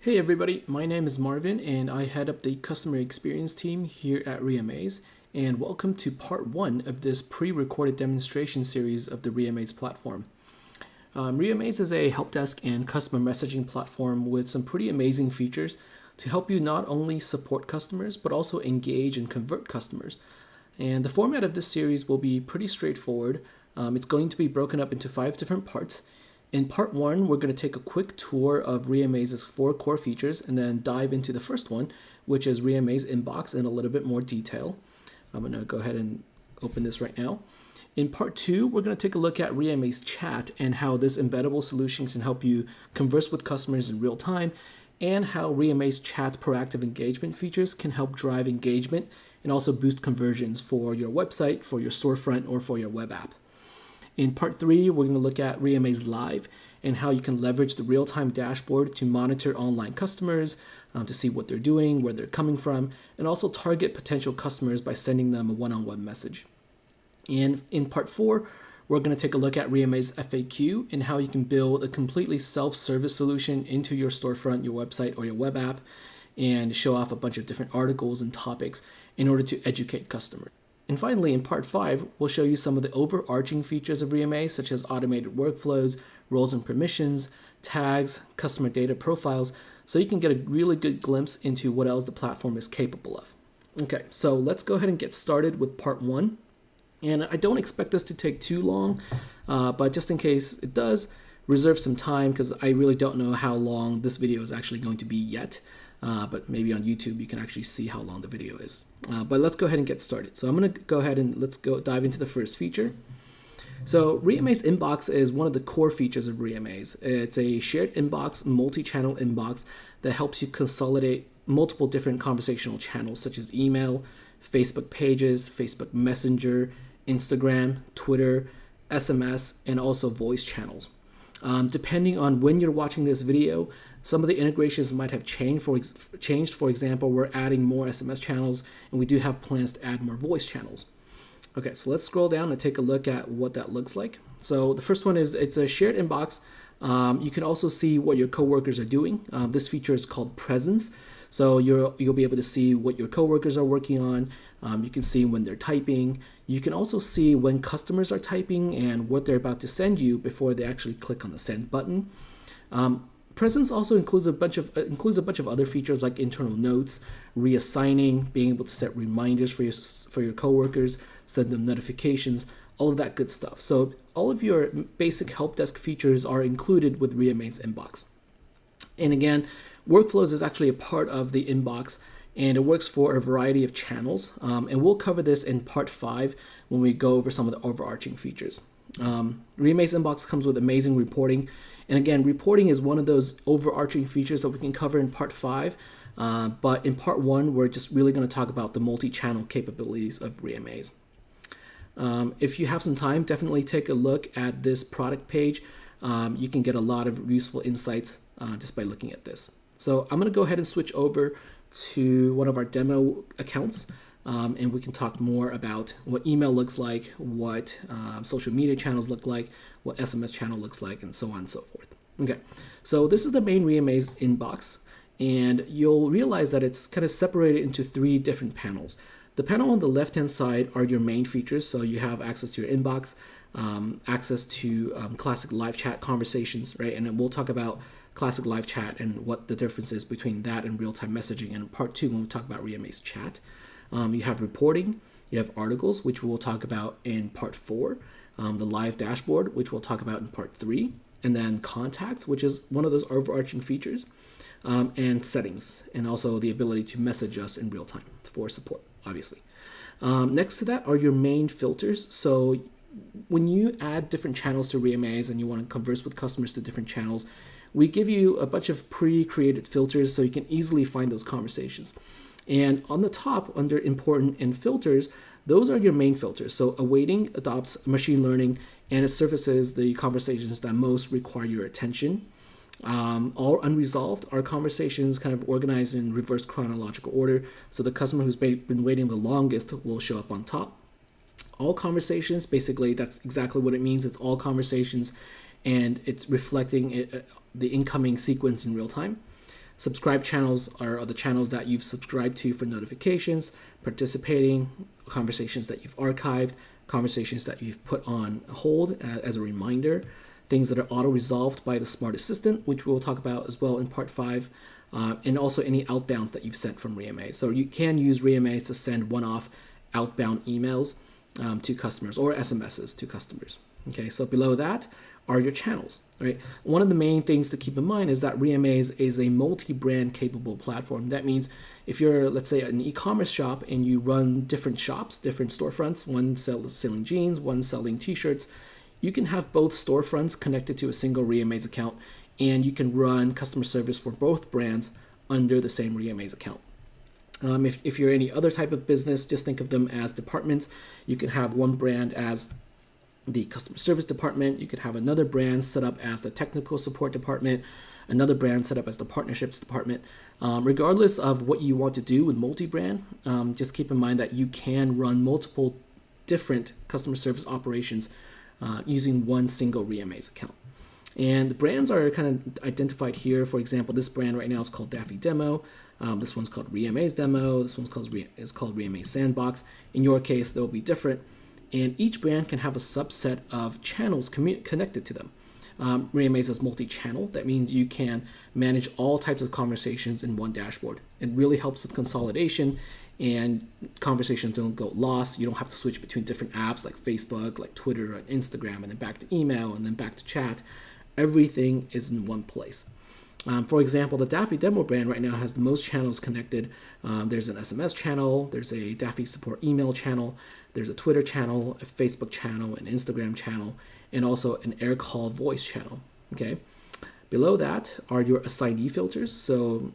Hey everybody, my name is Marvin and I head up the customer experience team here at Reamaze, and welcome to part one of this pre-recorded demonstration series of the Reamaze platform. Reamaze is a help desk and customer messaging platform with some pretty amazing features to help you not only support customers but also engage and convert customers. And the format of this series will be pretty straightforward. It's going to be broken up into 5 different parts. In part one, we're going to take a quick tour of Reamaze's 4 core features and then dive into the first one, which is Reamaze Inbox in a little bit more detail. I'm going to go ahead and open this right now. In part 2, we're going to take a look at Reamaze Chat and how this embeddable solution can help you converse with customers in real time, and how Reamaze Chat's proactive engagement features can help drive engagement and also boost conversions for your website, for your storefront, or for your web app. In part 3, we're going to look at Reamaze Live and how you can leverage the real-time dashboard to monitor online customers, to see what they're doing, where they're coming from, and also target potential customers by sending them a one-on-one message. And in part 4, we're going to take a look at Reamaze FAQ and how you can build a completely self-service solution into your storefront, your website, or your web app, and show off a bunch of different articles and topics in order to educate customers. And finally, in part 5, we'll show you some of the overarching features of Reamaze, such as automated workflows, roles and permissions, tags, customer data profiles, so you can get a really good glimpse into what else the platform is capable of. Okay, so let's go ahead and get started with part 1. And I don't expect this to take too long, but just in case it does, reserve some time because I really don't know how long this video is actually going to be yet. But maybe on YouTube you can actually see how long the video is. But let's go ahead and get started. So I'm going to go ahead and let's go dive into the first feature. So Reamaze Inbox is one of the core features of Reamaze. It's a shared inbox, multi-channel inbox that helps you consolidate multiple different conversational channels such as email, Facebook pages, Facebook Messenger, Instagram, Twitter, SMS, and also voice channels. Depending on when you're watching this video, some of the integrations might have changed. For example, we're adding more SMS channels, and we do have plans to add more voice channels. Okay, so let's scroll down and take a look at what that looks like. So the first one is it's a shared inbox. You can also see what your coworkers are doing. This feature is called Presence. So you'll be able to see what your coworkers are working on. You can see when they're typing. You can also see when customers are typing and what they're about to send you before they actually click on the send button. Presence also includes a bunch of other features like internal notes, reassigning, being able to set reminders for your coworkers, send them notifications, all of that good stuff. So all of your basic help desk features are included with Reamaze Inbox. And again, Workflows is actually a part of the inbox, and it works for a variety of channels. And we'll cover this in part 5 when we go over some of the overarching features. Reamaze Inbox comes with amazing reporting. And again, reporting is one of those overarching features that we can cover in part 5. But in part 1, we're just really going to talk about the multi-channel capabilities of Reamaze. If you have some time, definitely take a look at this product page. You can get a lot of useful insights just by looking at this. So I'm going to go ahead and switch over to one of our demo accounts, and we can talk more about what email looks like, what social media channels look like, what SMS channel looks like, and so on and so forth. Okay, so this is the main Reamaze inbox, and you'll realize that it's kind of separated into 3 different panels. The panel on the left-hand side are your main features, so you have access to your inbox, access to classic live chat conversations, right? And then we'll talk about classic live chat and what the difference is between that and real-time messaging in part 2 when we talk about Reamaze Chat. You have reporting, you have articles, which we'll talk about in part 4, the live dashboard, which we'll talk about in part 3, and then contacts, which is one of those overarching features, and settings, and also the ability to message us in real time for support, obviously. Next to that are your main filters. So when you add different channels to Reamaze and you want to converse with customers to different channels, we give you a bunch of pre-created filters so you can easily find those conversations. And on the top, under important and filters, those are your main filters. So awaiting adopts machine learning, and it surfaces the conversations that most require your attention. All unresolved are conversations kind of organized in reverse chronological order. So the customer who's been waiting the longest will show up on top. All conversations, basically, that's exactly what it means. It's all conversations, and it's reflecting the incoming sequence in real time. Subscribe channels are the channels that you've subscribed to for notifications, participating, conversations that you've archived, conversations that you've put on hold as a reminder, things that are auto-resolved by the Smart Assistant, which we'll talk about as well in part 5, and also any outbounds that you've sent from Reamaze. So you can use Reamaze to send one-off outbound emails to customers or SMSs to customers. Okay, so below that are your channels, right? One of the main things to keep in mind is that Reamaze is a multi-brand capable platform. That means if you're, let's say, an e-commerce shop and you run different shops, different storefronts, one selling jeans, one selling t-shirts, you can have both storefronts connected to a single Reamaze account, and you can run customer service for both brands under the same Reamaze account. If you're any other type of business, just think of them as departments. You can have one brand as the customer service department. You could have another brand set up as the technical support department, another brand set up as the partnerships department. Regardless of what you want to do with multi-brand, just keep in mind that you can run multiple different customer service operations using one single Reamaze account. And the brands are kind of identified here. For example, this brand right now is called Daffy Demo. This one's called Reamaze Demo. This one's called Reamaze Sandbox. In your case, they'll be different. And each brand can have a subset of channels connected to them. Reamaze is multi-channel. That means you can manage all types of conversations in one dashboard. It really helps with consolidation, and conversations don't go lost. You don't have to switch between different apps like Facebook, like Twitter, and Instagram, and then back to email, and then back to chat. Everything is in one place. For example, the Daffy Demo brand right now has the most channels connected. There's an SMS channel, there's a Daffy support email channel, there's a Twitter channel, a Facebook channel, an Instagram channel, and also an air call voice channel. Okay. Below that are your assignee filters. So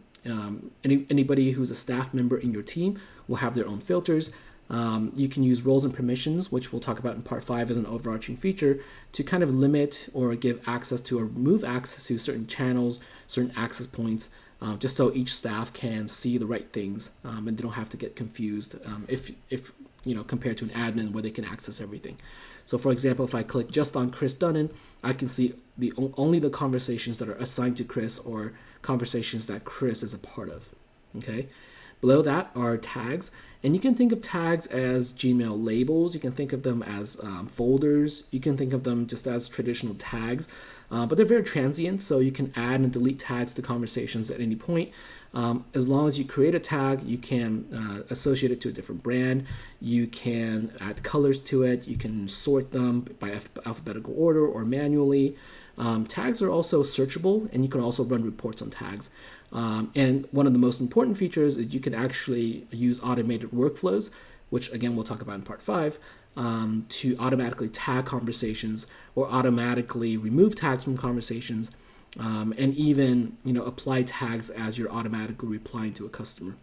anybody who's a staff member in your team will have their own filters. You can use roles and permissions, which we'll talk about in part 5 as an overarching feature, to kind of limit or give access to or remove access to certain channels, certain access points, just so each staff can see the right things and they don't have to get confused if compared to an admin where they can access everything. So for example, if I click just on Chris Dunnan, I can see only the conversations that are assigned to Chris or conversations that Chris is a part of. Okay. Below that are tags, and you can think of tags as Gmail labels. You can think of them as folders. You can think of them just as traditional tags, but they're very transient, so you can add and delete tags to conversations at any point. As long as you create a tag, you can associate it to a different brand. You can add colors to it. You can sort them by alphabetical order or manually. Tags are also searchable, and you can also run reports on tags. And one of the most important features is you can actually use automated workflows, which again we'll talk about in part 5, to automatically tag conversations or automatically remove tags from conversations, and even apply tags as you're automatically replying to a customer.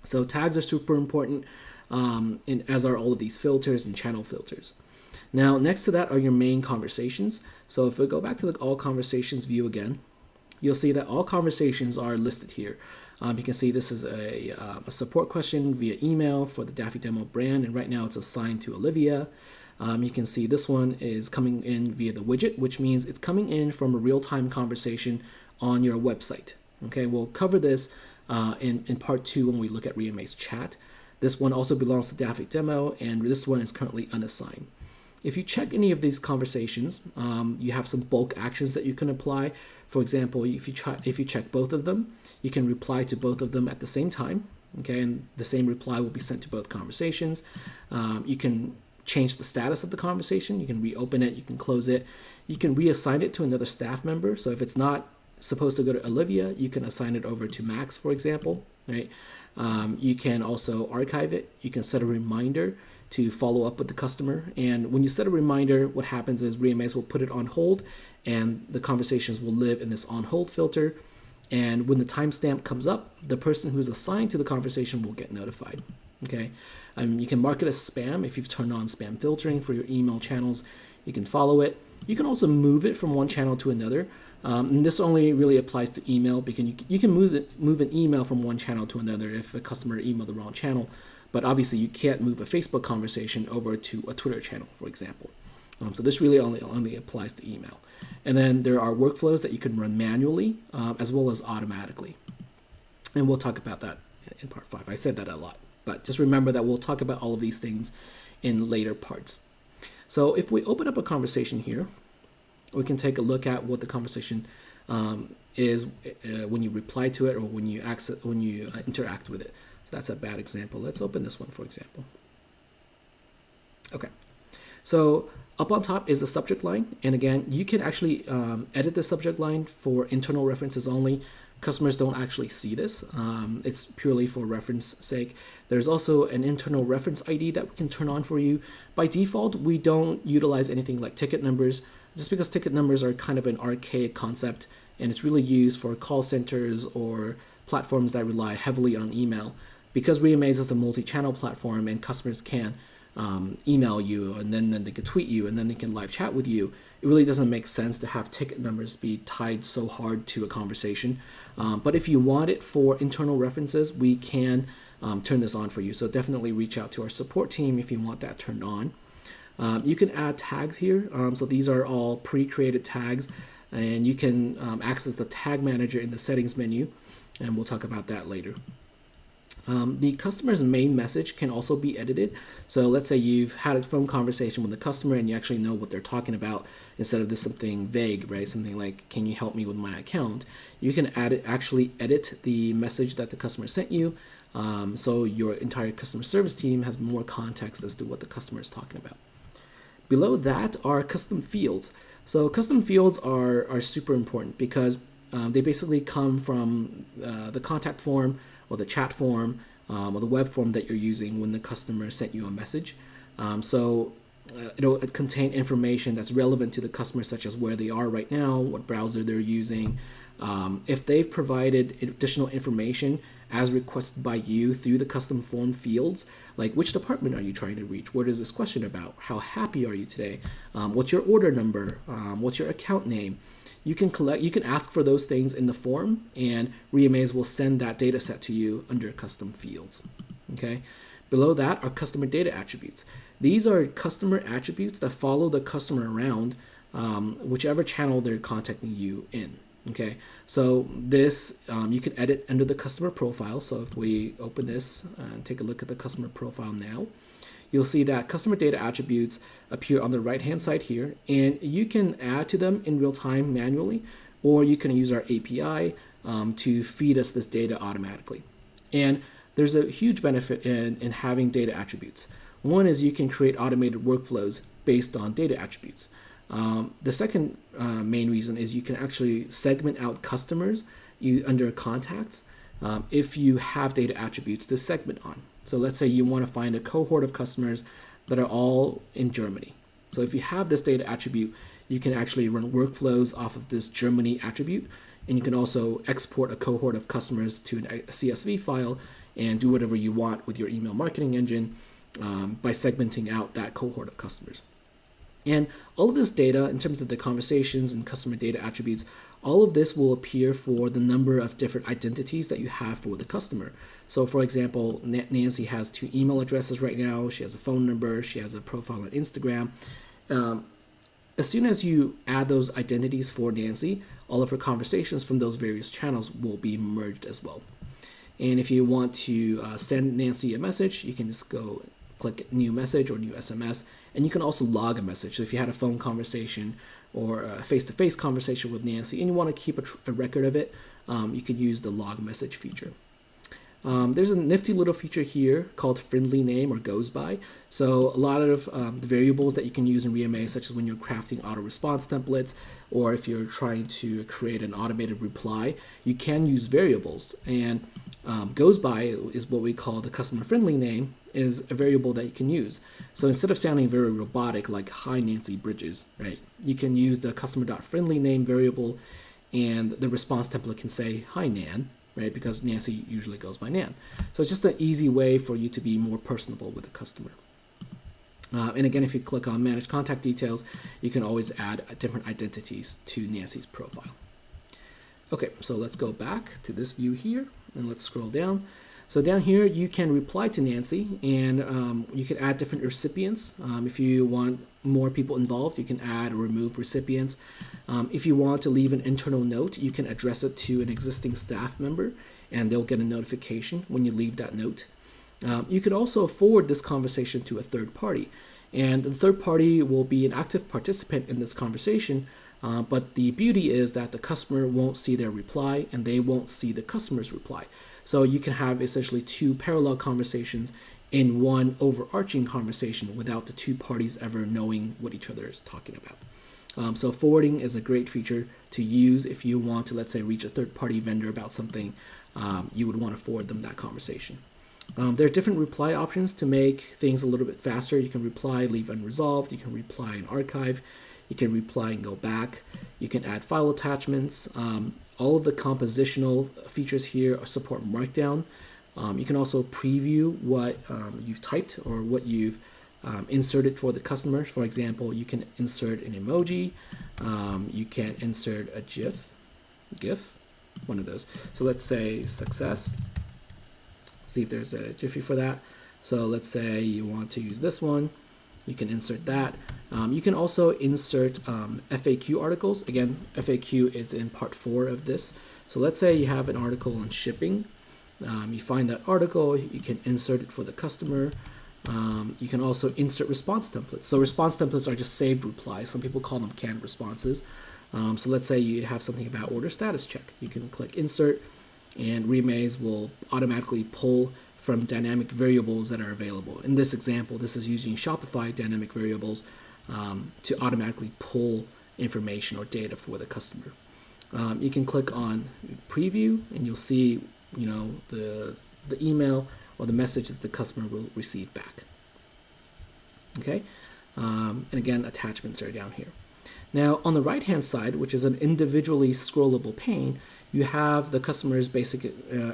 So tags are super important, and as are all of these filters and channel filters. Now, next to that are your main conversations. So if we go back to the All Conversations view again, you'll see that all conversations are listed here. You can see this is a support question via email for the Daffy Demo brand, and right now it's assigned to Olivia. You can see this one is coming in via the widget, which means it's coming in from a real-time conversation on your website. Okay, we'll cover this in part 2 when we look at Reamaze Chat. This one also belongs to Daffy Demo, and this one is currently unassigned. If you check any of these conversations, you have some bulk actions that you can apply. For example, if you check both of them, you can reply to both of them at the same time. Okay, and the same reply will be sent to both conversations. You can change the status of the conversation. You can reopen it. You can close it. You can reassign it to another staff member. So if it's not supposed to go to Olivia, you can assign it over to Max, for example. Right? You can also archive it. You can set a reminder to follow up with the customer. And when you set a reminder, what happens is Reamaze will put it on hold, and the conversations will live in this on hold filter. And when the timestamp comes up, the person who's assigned to the conversation will get notified. Okay, you can mark it as spam if you've turned on spam filtering for your email channels. You can follow it. You can also move it from one channel to another. And this only really applies to email, because you can move an email from one channel to another if a customer emailed the wrong channel. But obviously, you can't move a Facebook conversation over to a Twitter channel, for example. So this really only applies to email. And then there are workflows that you can run manually as well as automatically. And we'll talk about that in part 5. I said that a lot, but just remember that we'll talk about all of these things in later parts. So if we open up a conversation here, we can take a look at what the conversation is when you reply to it or when you interact with it. So that's a bad example. Let's open this one, for example. Okay. So up on top is the subject line. And again, you can actually edit the subject line for internal references only. Customers don't actually see this. It's purely for reference sake. There's also an internal reference ID that we can turn on for you. By default, we don't utilize anything like ticket numbers, just because ticket numbers are kind of an archaic concept, and it's really used for call centers or platforms that rely heavily on email. Because Reamaze is a multi-channel platform and customers can email you, and then they can tweet you, and then they can live chat with you, it really doesn't make sense to have ticket numbers be tied so hard to a conversation. But if you want it for internal references, we can turn this on for you. So definitely reach out to our support team if you want that turned on. You can add tags here. So these are all pre-created tags, and you can access the tag manager in the settings menu, and we'll talk about that later. The customer's main message can also be edited. So let's say you've had a phone conversation with the customer and you actually know what they're talking about instead of this something vague, right? Something like, can you help me with my account? You can actually edit the message that the customer sent you. So your entire customer service team has more context as to what the customer is talking about. Below that are custom fields. So custom fields are super important because they basically come from the contact form or the chat form or the web form that you're using when the customer sent you a message. So it'll contain information that's relevant to the customer, such as where they are right now, what browser they're using. If they've provided additional information as requested by you through the custom form fields, like which department are you trying to reach? What is this question about? How happy are you today? What's your order number? What's your account name? You can ask for those things in the form, and Reamaze will send that data set to you under custom fields. Okay. Below that are customer data attributes. These are customer attributes that follow the customer around whichever channel they're contacting you in. Okay, so this you can edit under the customer profile. So if we open this and take a look at the customer profile now, you'll see that customer data attributes appear on the right hand side here, and you can add to them in real time manually, or you can use our API to feed us this data automatically. And there's a huge benefit in having data attributes. One is you can create automated workflows based on data attributes. The second main reason is you can actually segment out customers under contacts if you have data attributes to segment on. So let's say you want to find a cohort of customers that are all in Germany. So if you have this data attribute, you can actually run workflows off of this Germany attribute, and you can also export a cohort of customers to a CSV file and do whatever you want with your email marketing engine by segmenting out that cohort of customers. And all of this data, in terms of the conversations and customer data attributes, all of this will appear for the number of different identities that you have for the customer. So for example, Nancy has 2 email addresses right now. She has a phone number. She has a profile on Instagram. As soon as you add those identities for Nancy, all of her conversations from those various channels will be merged as well. And if you want to send Nancy a message, you can just go click new message or new SMS, and you can also log a message. So if you had a phone conversation or a face-to-face conversation with Nancy and you want to keep a record of it, you could use the log message feature. There's a nifty little feature here called friendly name or goes by. So a lot of the variables that you can use in Reamaze, such as when you're crafting auto response templates, or if you're trying to create an automated reply, you can use variables. And goes by is what we call the customer friendly name, is a variable that you can use. So instead of sounding very robotic like hi Nancy Bridges, right, you can use the customer.friendly name variable, and the response template can say hi Nan, right, because Nancy usually goes by Nan. So it's just an easy way for you to be more personable with the customer. And again, if you click on manage contact details, you can always add different identities to Nancy's profile. Okay, so let's go back to this view here and let's scroll down. So down here, you can reply to Nancy, and you can add different recipients. If you want more people involved, you can add or remove recipients. If you want to leave an internal note, you can address it to an existing staff member, and they'll get a notification when you leave that note. You could also forward this conversation to a third party, and the third party will be an active participant in this conversation, but the beauty is that the customer won't see their reply, and they won't see the customer's reply. So you can have essentially two parallel conversations in one overarching conversation without the two parties ever knowing what each other is talking about. So forwarding is a great feature to use if you want to, let's say, reach a third-party vendor about something. You would want to forward them that conversation. There are different reply options to make things a little bit faster. You can reply, leave unresolved. You can reply and archive. You can reply and go back. You can add file attachments. All of the compositional features here support Markdown. You can also preview what you've typed or what you've inserted for the customer. For example, you can insert an emoji. You can insert a GIF, one of those. So let's say success. See if there's a Jiffy for that. So let's say you want to use this one. You can insert that. You can also insert FAQ articles. Again, FAQ is in part 4 of this. So let's say you have an article on shipping. You find that article, you can insert it for the customer. You can also insert response templates. So response templates are just saved replies. Some people call them canned responses. So let's say you have something about order status check. You can click insert, and Reamaze will automatically pull from dynamic variables that are available. In this example, this is using Shopify dynamic variables to automatically pull information or data for the customer. You can click on preview, and you'll see, the email or the message that the customer will receive back. Okay, and again, attachments are down here. Now, on the right-hand side, which is an individually scrollable pane, you have the customer's basic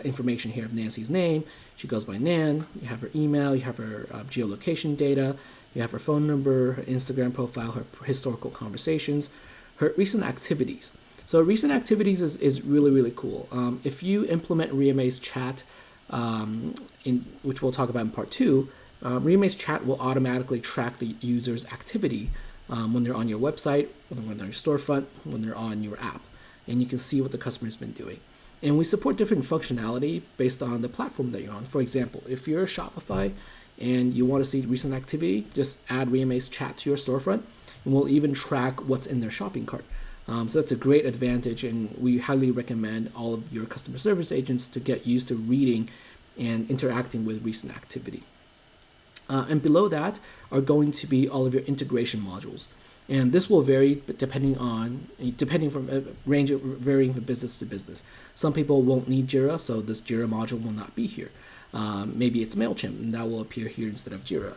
information here of Nancy's name. She goes by Nan. You have her email. You have her geolocation data. You have her phone number, her Instagram profile, her historical conversations, her recent activities. So recent activities is really, really cool. If you implement Reamaze Chat, which we'll talk about in part 2, Reamaze Chat will automatically track the user's activity when they're on your website, when they're on your storefront, when they're on your app. And you can see what the customer's been doing. And we support different functionality based on the platform that you're on. For example, if you're Shopify and you want to see recent activity, just add Reamaze Chat to your storefront, and we'll even track what's in their shopping cart. So that's a great advantage, and we highly recommend all of your customer service agents to get used to reading and interacting with recent activity. And below that are going to be all of your integration modules. And this will vary depending from varying from business to business. Some people won't need Jira, so this Jira module will not be here. Maybe it's MailChimp, and that will appear here instead of Jira.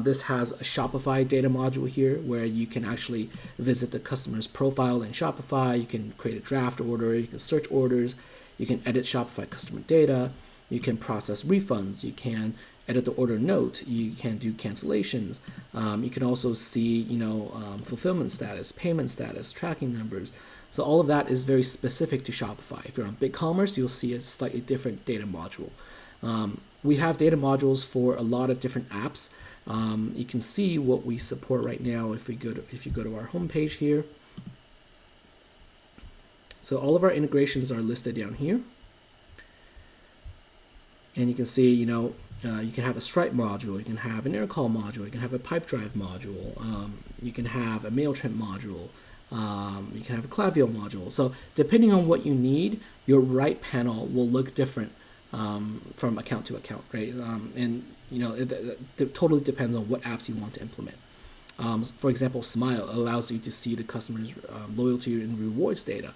This has a Shopify data module here where you can actually visit the customer's profile in Shopify. You can create a draft order. You can search orders. You can edit Shopify customer data. You can process refunds. You can edit the order note. You can do cancellations. You can also see, fulfillment status, payment status, tracking numbers. So all of that is very specific to Shopify. If you're on BigCommerce, you'll see a slightly different data module. We have data modules for a lot of different apps. You can see what we support right now if you go to our homepage here. So all of our integrations are listed down here. And you can see, you can have a Stripe module, you can have an Aircall module, you can have a Pipedrive module, you can have a MailChimp module, you can have a Klaviyo module. So depending on what you need, your right panel will look different from account to account, right? It totally depends on what apps you want to implement. For example, Smile allows you to see the customer's loyalty and rewards data.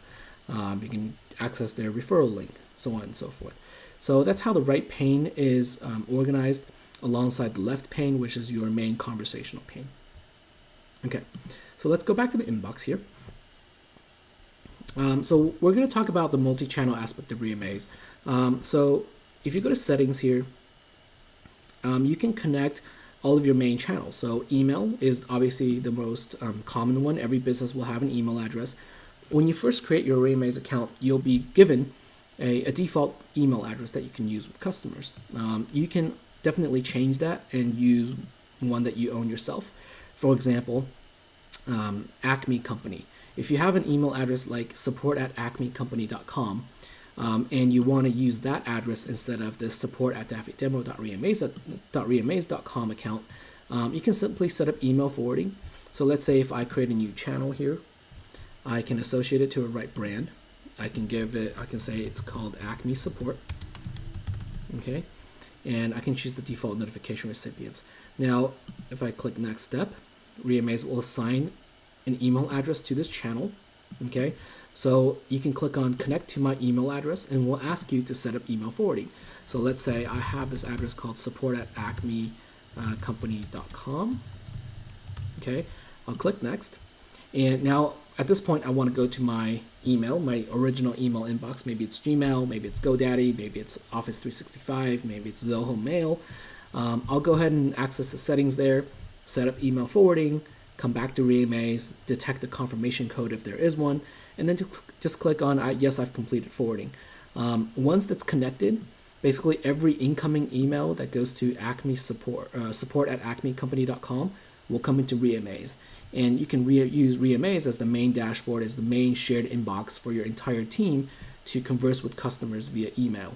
You can access their referral link, so on and so forth. So that's how the right pane is organized alongside the left pane, which is your main conversational pane. Okay, so let's go back to the inbox here. So we're going to talk about the multi-channel aspect of Reamaze. So if you go to settings here, you can connect all of your main channels. So email is obviously the most common one. Every business will have an email address. When you first create your Reamaze account, you'll be given a default email address that you can use with customers. You can definitely change that and use one that you own yourself. For example, Acme Company. If you have an email address like support@acmecompany.com, and you want to use that address instead of the support@demo.reamaze.com account, you can simply set up email forwarding. So let's say if I create a new channel here, I can associate it to a right brand. I can say it's called Acme Support. Okay. And I can choose the default notification recipients. Now, if I click next step, Reamaze will assign an email address to this channel. Okay. So you can click on connect to my email address and we'll ask you to set up email forwarding. So let's say I have this address called support@acmecompany.com. Okay. I'll click next. And now at this point, I want to go to my email, my original email inbox. Maybe it's Gmail, maybe it's GoDaddy, maybe it's Office 365, maybe it's Zoho Mail. I'll go ahead and access the settings there, set up email forwarding, come back to Reamaze, detect the confirmation code if there is one, and then just click on yes, I've completed forwarding. Once that's connected, basically every incoming email that goes to Acme support@acmecompany.com will come into Reamaze. And you can use Reamaze as the main dashboard, as the main shared inbox for your entire team to converse with customers via email.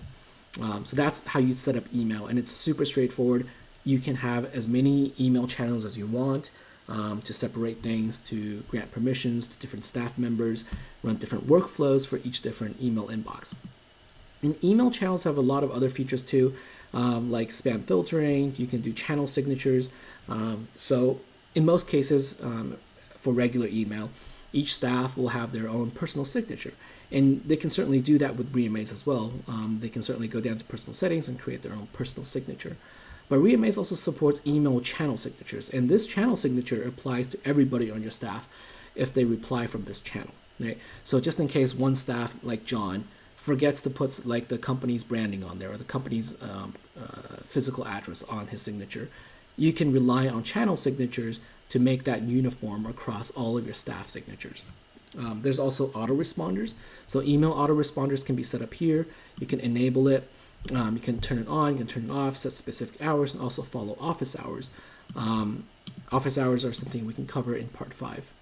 So that's how you set up email, and it's super straightforward. You can have as many email channels as you want to separate things, to grant permissions to different staff members, run different workflows for each different email inbox. And email channels have a lot of other features too, like spam filtering. You can do channel signatures. So in most cases, for regular email, each staff will have their own personal signature. And they can certainly do that with Reamaze as well. They can certainly go down to personal settings and create their own personal signature. But Reamaze also supports email channel signatures. And this channel signature applies to everybody on your staff if they reply from this channel. Right? So just in case one staff, like John, forgets to put like the company's branding on there or the company's physical address on his signature, you can rely on channel signatures to make that uniform across all of your staff signatures. There's also autoresponders. So email autoresponders can be set up here. You can enable it. You can turn it on, you can turn it off, set specific hours, and also follow office hours. Office hours are something we can cover in part 5.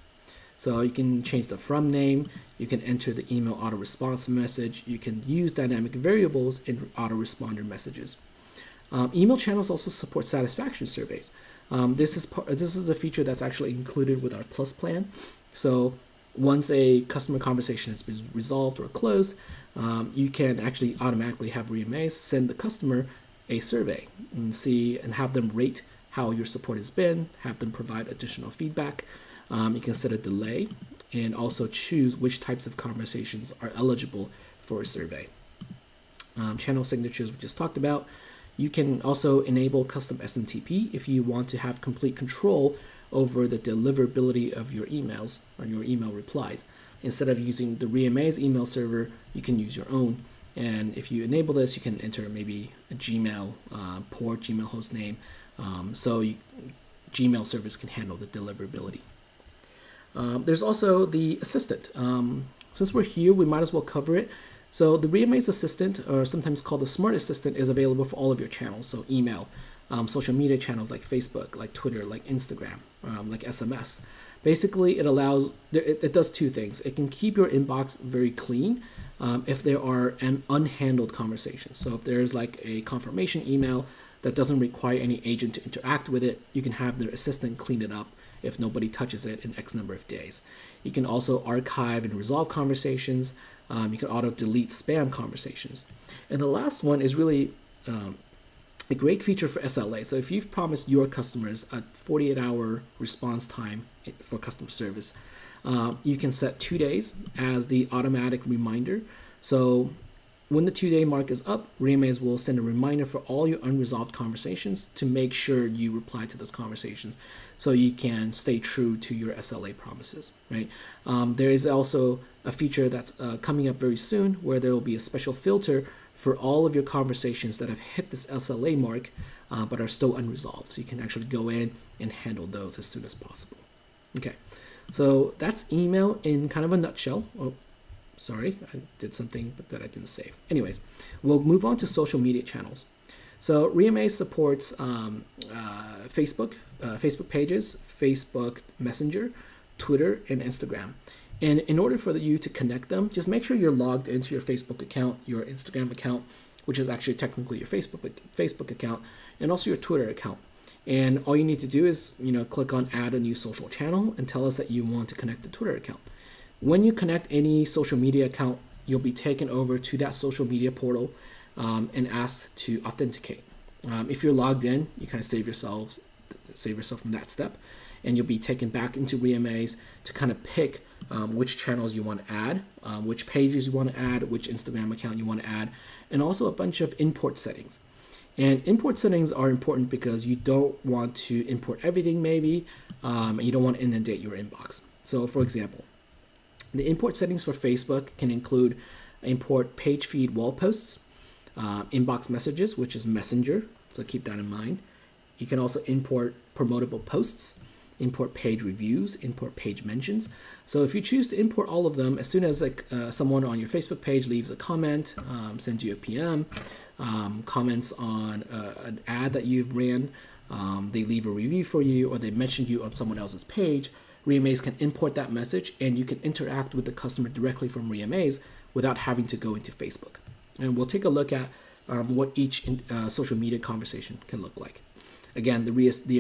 So you can change the from name, you can enter the email auto-response message, you can use dynamic variables in autoresponder messages. Email channels also support satisfaction surveys. This is the feature that's actually included with our Plus plan. So once a customer conversation has been resolved or closed, you can actually automatically have Reamaze send the customer a survey and have them rate how your support has been, have them provide additional feedback. You can set a delay and also choose which types of conversations are eligible for a survey. Channel signatures we just talked about. You can also enable custom SMTP if you want to have complete control over the deliverability of your emails or your email replies. Instead of using the Reamaze email server, you can use your own. And if you enable this, you can enter maybe a Gmail port, Gmail host name, Gmail servers can handle the deliverability. There's also the assistant. Since we're here, we might as well cover it. So the Reamaze assistant, or sometimes called the smart assistant, is available for all of your channels. So email, social media channels like Facebook, like Twitter, like Instagram, like SMS. Basically, it does two things. It can keep your inbox very clean if there are unhandled conversations. So if there's like a confirmation email that doesn't require any agent to interact with it, you can have the assistant clean it up if nobody touches it in X number of days. You can also archive and resolve conversations. You can auto delete spam conversations. And the last one is really a great feature for SLA. So if you've promised your customers a 48-hour response time for customer service, you can set 2 days as the automatic reminder. So when the 2-day mark is up, Reamaze will send a reminder for all your unresolved conversations to make sure you reply to those conversations so you can stay true to your SLA promises, right? There is also a feature that's coming up very soon where there will be a special filter for all of your conversations that have hit this SLA mark but are still unresolved. So you can actually go in and handle those as soon as possible. Okay, so that's email in kind of a nutshell. sorry, I did something that I didn't save. Anyways, we'll move on to social media channels. So Reamaze supports Facebook pages, Facebook Messenger, Twitter, and Instagram. And in order for you to connect them, just make sure you're logged into your Facebook account, your Instagram account, which is actually technically your Facebook account, and also your Twitter account. And all you need to do is, click on add a new social channel and tell us that you want to connect the Twitter account. When you connect any social media account, you'll be taken over to that social media portal and asked to authenticate. If you're logged in, you kind of save yourself from that step, and you'll be taken back into Reamaze to kind of pick which channels you want to add, which pages you want to add, which Instagram account you want to add, and also a bunch of import settings. And import settings are important because you don't want to import everything maybe, and you don't want to inundate your inbox. So for example, the import settings for Facebook can include import page feed wall posts, inbox messages, which is Messenger, so keep that in mind. You can also import promotable posts, import page reviews, import page mentions. So if you choose to import all of them, as soon as someone on your Facebook page leaves a comment, sends you a PM, comments on an ad that you've ran, they leave a review for you, or they mentioned you on someone else's page, Reamaze can import that message, and you can interact with the customer directly from Reamaze without having to go into Facebook. And we'll take a look at what each social media conversation can look like. Again, the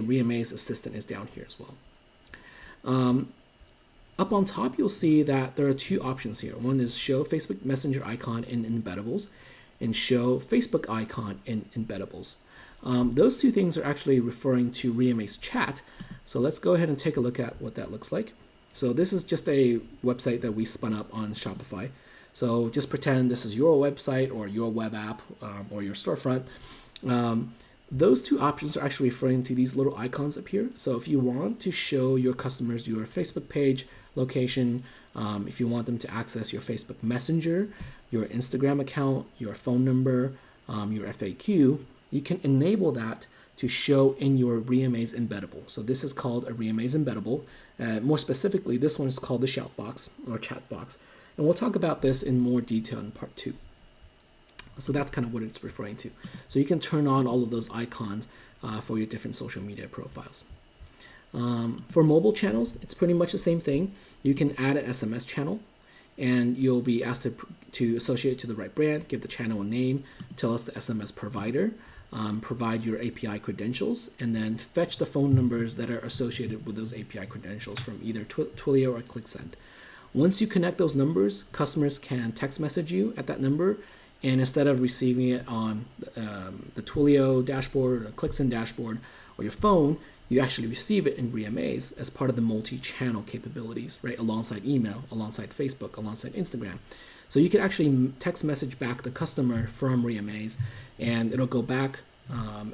Reamaze assistant is down here as well. Up on top, you'll see that there are two options here. One is show Facebook Messenger icon in embeddables, and show Facebook icon in embeddables. Those two things are actually referring to Reamaze chat. So let's go ahead and take a look at what that looks like. So this is just a website that we spun up on Shopify. So just pretend this is your website or your web app or your storefront. Those two options are actually referring to these little icons up here. So if you want to show your customers your Facebook page location, if you want them to access your Facebook Messenger, your Instagram account, your phone number, your FAQ, you can enable that to show in your Reamaze embeddable. So this is called a Reamaze embeddable. More specifically, this one is called the shout box or chat box. And we'll talk about this in more detail in part 2. So that's kind of what it's referring to. So you can turn on all of those icons for your different social media profiles. For mobile channels, it's pretty much the same thing. You can add an SMS channel, and you'll be asked to associate it to the right brand, give the channel a name, tell us the SMS provider, provide your API credentials, and then fetch the phone numbers that are associated with those API credentials from either Twilio or ClickSend. Once you connect those numbers, customers can text message you at that number, and instead of receiving it on the Twilio dashboard or ClickSend dashboard or your phone, you actually receive it in Reamaze as part of the multi-channel capabilities, right? Alongside email, alongside Facebook, alongside Instagram. So you can actually text message back the customer from Reamaze, and it'll go back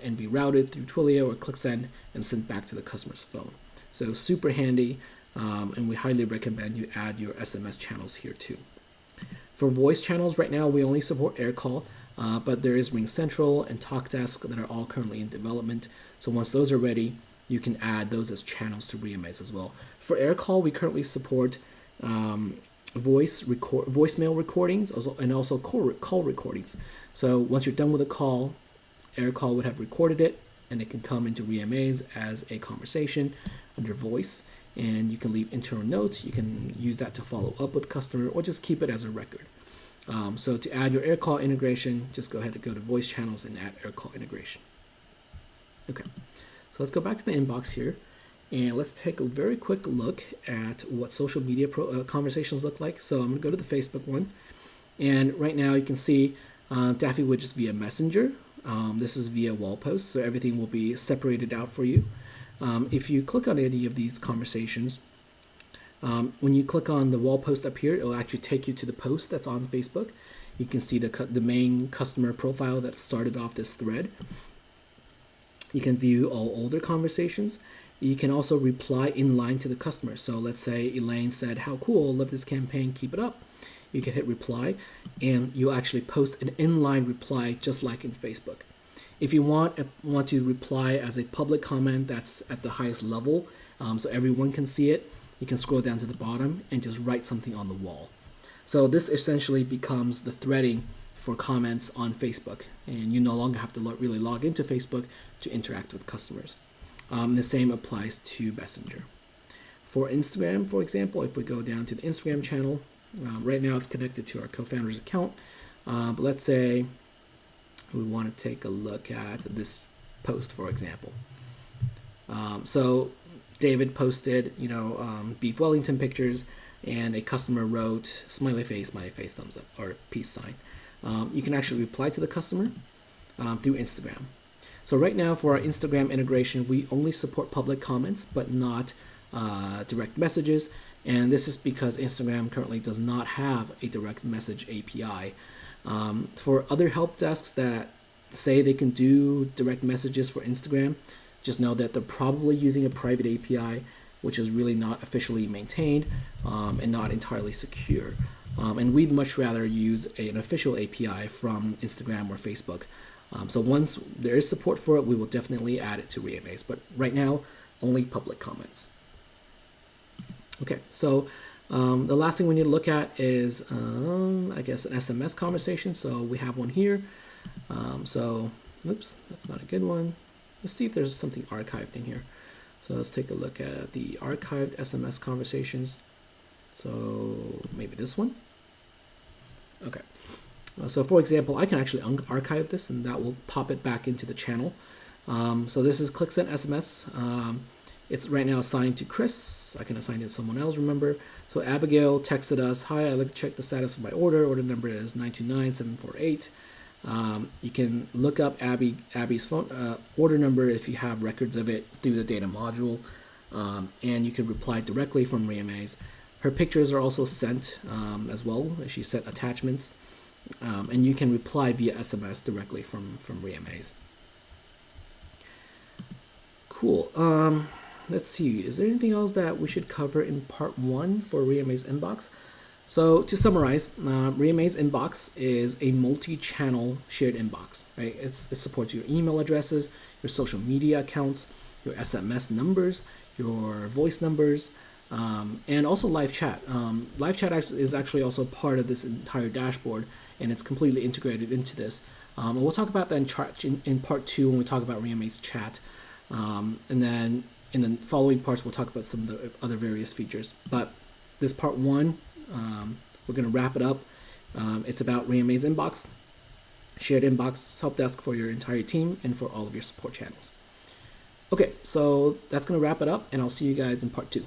and be routed through Twilio or ClickSend and sent back to the customer's phone. So super handy, and we highly recommend you add your SMS channels here too. For voice channels, right now we only support AirCall, but there is Ring Central and TalkDesk that are all currently in development. So once those are ready, you can add those as channels to Reamaze as well. For AirCall, we currently support voicemail recordings and also call recordings. So once you're done with a call, AirCall would have recorded it, and it can come into Reamaze as a conversation under voice, and you can leave internal notes. You can use that to follow up with the customer, or just keep it as a record. So to add your AirCall integration, just go ahead and go to voice channels and add AirCall integration. Okay, so let's go back to the inbox here, and let's take a very quick look at what social media conversations look like. So I'm going to go to the Facebook one, and right now you can see Daffy Widgets via Messenger. This is via wall posts, so everything will be separated out for you. If you click on any of these conversations, when you click on the wall post up here, it'll actually take you to the post that's on Facebook. You can see the main customer profile that started off this thread. You can view all older conversations. You can also reply in line to the customer. So let's say Elaine said, "How cool, love this campaign, keep it up." You can hit reply, and you'll actually post an inline reply just like in Facebook. If you want to reply as a public comment that's at the highest level, so everyone can see it, you can scroll down to the bottom and just write something on the wall. So this essentially becomes the threading for comments on Facebook, and you no longer have to really log into Facebook to interact with customers. The same applies to Messenger. For Instagram, for example, if we go down to the Instagram channel, right now it's connected to our co-founder's account, but let's say we want to take a look at this post, for example. So David posted, beef Wellington pictures, and a customer wrote smiley face, thumbs up, or peace sign. You can actually reply to the customer through Instagram. So right now for our Instagram integration, we only support public comments, but not direct messages. And this is because Instagram currently does not have a direct message API. For other help desks that say they can do direct messages for Instagram, just know that they're probably using a private API, which is really not officially maintained and not entirely secure. And we'd much rather use an official API from Instagram or Facebook. So once there is support for it, we will definitely add it to Reamaze. But right now, only public comments. Okay, so the last thing we need to look at is, I guess, an SMS conversation. So we have one here. Oops, that's not a good one. Let's see if there's something archived in here. So let's take a look at the archived SMS conversations. So maybe this one. Okay. So for example, I can actually archive this, and that will pop it back into the channel. So this is click sent SMS. It's right now assigned to Chris. I can assign it to someone else, remember. So Abigail texted us, "Hi, I'd like to check the status of my order. Order number is 929748. You can look up Abby's phone order number if you have records of it through the data module, and you can reply directly from Reamaze. Her pictures are also sent as well. She sent attachments, and you can reply via SMS directly from Reamaze. Cool. Let's see. Is there anything else that we should cover in part 1 for Reamaze Inbox? So to summarize, Reamaze Inbox is a multi-channel shared inbox. Right? It supports your email addresses, your social media accounts, your SMS numbers, your voice numbers, and also live chat. Live chat is actually also part of this entire dashboard, and it's completely integrated into this. And we'll talk about that in part 2 when we talk about Reamaze Chat. And then in the following parts, we'll talk about some of the other various features. But this part 1, we're going to wrap it up. It's about Reamaze Inbox, shared inbox help desk for your entire team and for all of your support channels. Okay, so that's going to wrap it up, and I'll see you guys in part 2.